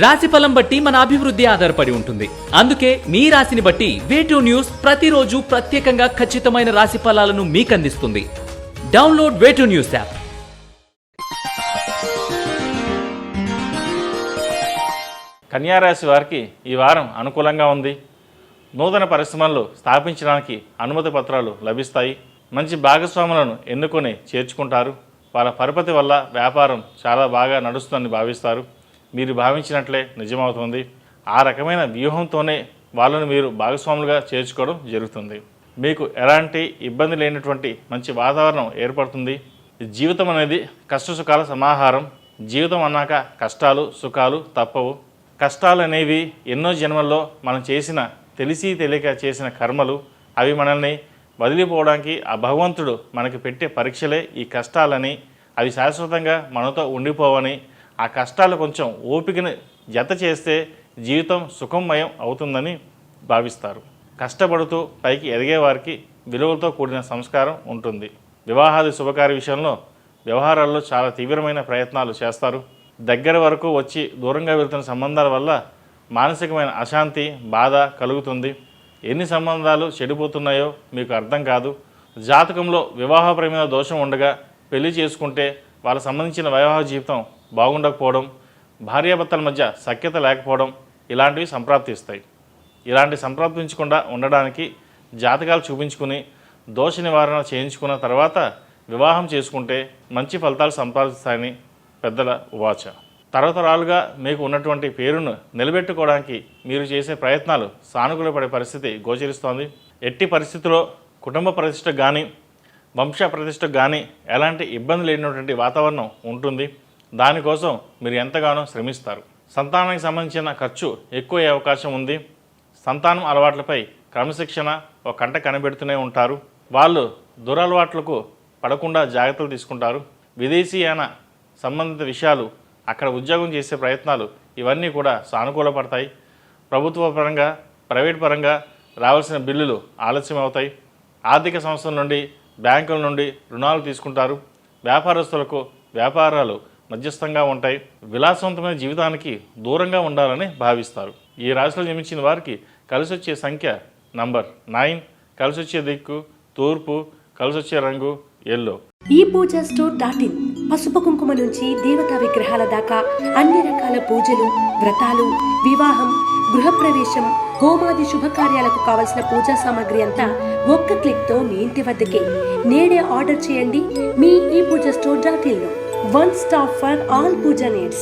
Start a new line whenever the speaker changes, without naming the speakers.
రాశిఫలం బట్టి మన అభివృద్ధి ఆధారపడి ఉంటుంది. అందుకే మీ రాశిని బట్టి వే2 న్యూస్ ప్రతిరోజు ప్రత్యేకంగా ఖచ్చితమైన రాశి ఫలాలను మీకు అందిస్తుంది. Download way two news app.
కన్యా రాశి వారికి ఈ వారం అనుకూలంగా ఉంది. నూతన పరిశ్రమలు స్థాపించడానికి అనుమతి పత్రాలు లభిస్తాయి. మంచి భాగస్వాములను ఎన్నుకొని చేర్చుకుంటారు. వాళ్ళ పరపతి వల్ల వ్యాపారం చాలా బాగా నడుస్తుందని భావిస్తారు. మీరు భావించినట్లే నిజమవుతుంది. ఆ రకమైన వ్యూహంతోనే వాళ్ళను మీరు భాగస్వాములుగా చేర్చుకోవడం జరుగుతుంది. మీకు ఎలాంటి ఇబ్బంది లేనటువంటి మంచి వాతావరణం ఏర్పడుతుంది. జీవితం అనేది కష్టసుఖాల సమాహారం. జీవితం అన్నాక కష్టాలు సుఖాలు తప్పవు. కష్టాలు అనేవి ఎన్నో జన్మల్లో మనం చేసిన తెలిసి తెలియక చేసిన కర్మలు. అవి మనల్ని వదిలిపోవడానికి ఆ భగవంతుడు మనకి పెట్టే పరీక్షలే ఈ కష్టాలని. అవి శాశ్వతంగా మనతో ఉండిపోవని, ఆ కష్టాలు కొంచెం ఓపికని జత చేస్తే జీవితం సుఖమయం అవుతుందని భావిస్తారు. కష్టపడుతూ పైకి ఎదిగే వారికి విలువలతో కూడిన సంస్కారం ఉంటుంది. వివాహాది శుభకార్య విషయంలో వ్యవహారాల్లో చాలా తీవ్రమైన ప్రయత్నాలు చేస్తారు. దగ్గర వరకు వచ్చి దూరంగా వెళ్తున్న సంబంధాల వల్ల మానసికమైన అశాంతి బాధ కలుగుతుంది. ఎన్ని సంబంధాలు చెడిపోతున్నాయో మీకు అర్థం కాదు. జాతకంలో వివాహపరమైన దోషం ఉండగా పెళ్లి చేసుకుంటే వాళ్ళ సంబంధించిన వివాహ జీవితం బాగుండకపోవడం, భార్యాభర్తల మధ్య సఖ్యత లేకపోవడం ఇలాంటివి సంప్రాప్తిస్తాయి. ఇలాంటి సంప్రాప్తించకుండా ఉండడానికి జాతకాలు చూపించుకుని దోష నివారణ చేయించుకున్న తర్వాత వివాహం చేసుకుంటే మంచి ఫలితాలు సంపాదిస్తాయని పెద్దల ఉవాచ. తరతరాలుగా మీకు ఉన్నటువంటి పేరును నిలబెట్టుకోవడానికి మీరు చేసే ప్రయత్నాలు సానుకూలపడే పరిస్థితి గోచరిస్తోంది. ఎట్టి పరిస్థితుల్లో కుటుంబ ప్రతిష్టకు కానీ వంశ ప్రతిష్టకు కానీ ఎలాంటి ఇబ్బంది లేనటువంటి వాతావరణం ఉంటుంది. దానికోసం మీరు ఎంతగానో శ్రమిస్తారు. సంతానానికి సంబంధించిన ఖర్చు ఎక్కువ అవకాశం ఉంది. సంతానం అలవాట్లపై క్రమశిక్షణ ఒక కంట కనిపెడుతూనే ఉంటారు. వాళ్ళు దురలవాట్లకు పడకుండా జాగ్రత్తలు తీసుకుంటారు. విదేశీయాన సంబంధిత విషయాలు, అక్కడ ఉద్యోగం చేసే ప్రయత్నాలు ఇవన్నీ కూడా సానుకూలపడతాయి. ప్రభుత్వ పరంగా ప్రైవేట్ పరంగా రావాల్సిన బిల్లులు ఆలస్యం అవుతాయి. ఆర్థిక సంస్థల నుండి బ్యాంకుల నుండి రుణాలు తీసుకుంటారు. వ్యాపారస్తులకు వ్యాపారాలు మధ్యస్థంగా ఉంటాయి. విలాసవంతమైన జీవితానికి దూరంగా ఉండాలని భావిస్తారు. ఈ రాశిలో జన్మించిన వారికి కలిసి వచ్చే సంఖ్య నంబర్ 9, కలిసి వచ్చే దిక్కు తూర్పు, కలిసి వచ్చే రంగు ఎల్లో.
ఈ పూజా స్టోర్.in పసుపు కుంకుమ నుంచి దేవతా విగ్రహాల దాకా అన్ని రకాల పూజలు, వ్రతాలు, వివాహం, గృహప్రవేశం, హోమాది శుభకార్యాలకు కావలసిన పూజా సామాగ్రి అంతా ఒక్క క్లిక్తో మీ ఇంటి వద్దకే. నేడే ఆర్డర్ చేయండి మీ ఈ పూజా స్టోర్.in లో. One stop for all puja needs.